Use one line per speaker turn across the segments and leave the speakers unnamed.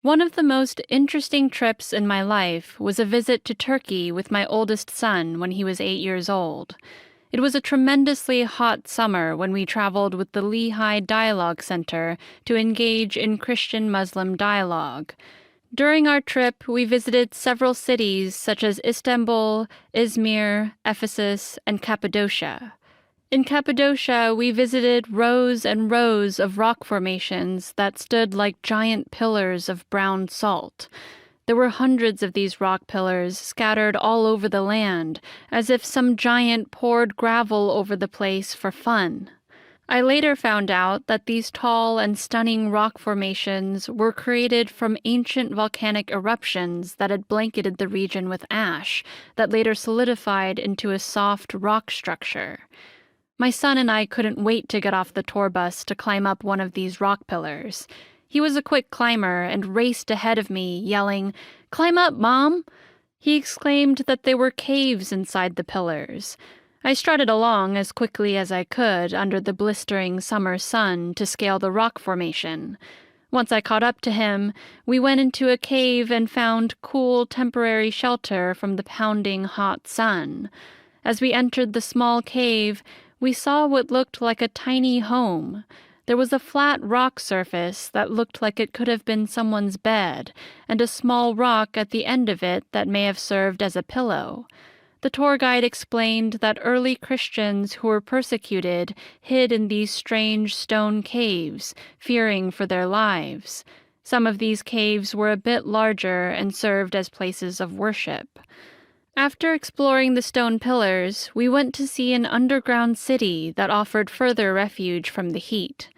One of the most interesting trips in my life was a visit to Turkey with my oldest son when he was 8 years old. It was a tremendously hot summer when we traveled with the Lehigh Dialogue Center to engage in Christian-Muslim dialogue. During our trip, we visited several cities such as Istanbul, Izmir, Ephesus, and Cappadocia. In Cappadocia, we visited rows and rows of rock formations that stood like giant pillars of brown salt. There were hundreds of these rock pillars scattered all over the land, as if some giant poured gravel over the place for fun. I later found out that these tall and stunning rock formations were created from ancient volcanic eruptions that had blanketed the region with ash, that later solidified into a soft rock structure. My son and I couldn't wait to get off the tour bus to climb up one of these rock pillars. He was a quick climber and raced ahead of me, yelling, "Climb up, Mom!" He exclaimed that there were caves inside the pillars. I strutted along as quickly as I could under the blistering summer sun to scale the rock formation. Once I caught up to him, we went into a cave and found cool temporary shelter from the pounding hot sun. As we entered the small cave, we saw what looked like a tiny home. There was a flat rock surface that looked like it could have been someone's bed, and a small rock at the end of it that may have served as a pillow. The tour guide explained that early Christians who were persecuted hid in these strange stone caves, fearing for their lives. Some of these caves were a bit larger and served as places of worship. After exploring the stone pillars, we went to see an underground city that offered further refuge from the heat.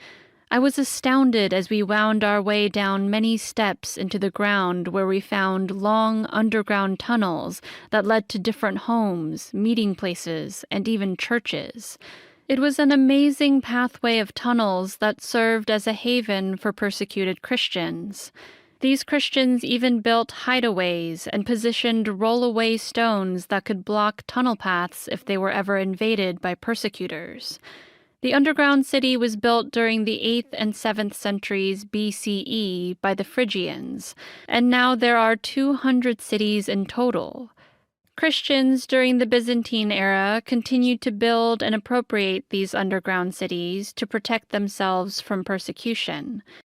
I was astounded as we wound our way down many steps into the ground where we found long underground tunnels that led to different homes, meeting places, and even churches. It was an amazing pathway of tunnels that served as a haven for persecuted Christians. These Christians even built hideaways and positioned roll-away stones that could block tunnel paths if they were ever invaded by persecutors. The underground city was built during the 8th and 7th centuries BCE by the Phrygians, and now there are 200 cities in total. Christians during the Byzantine era continued to build and appropriate these underground cities to protect themselves from persecution.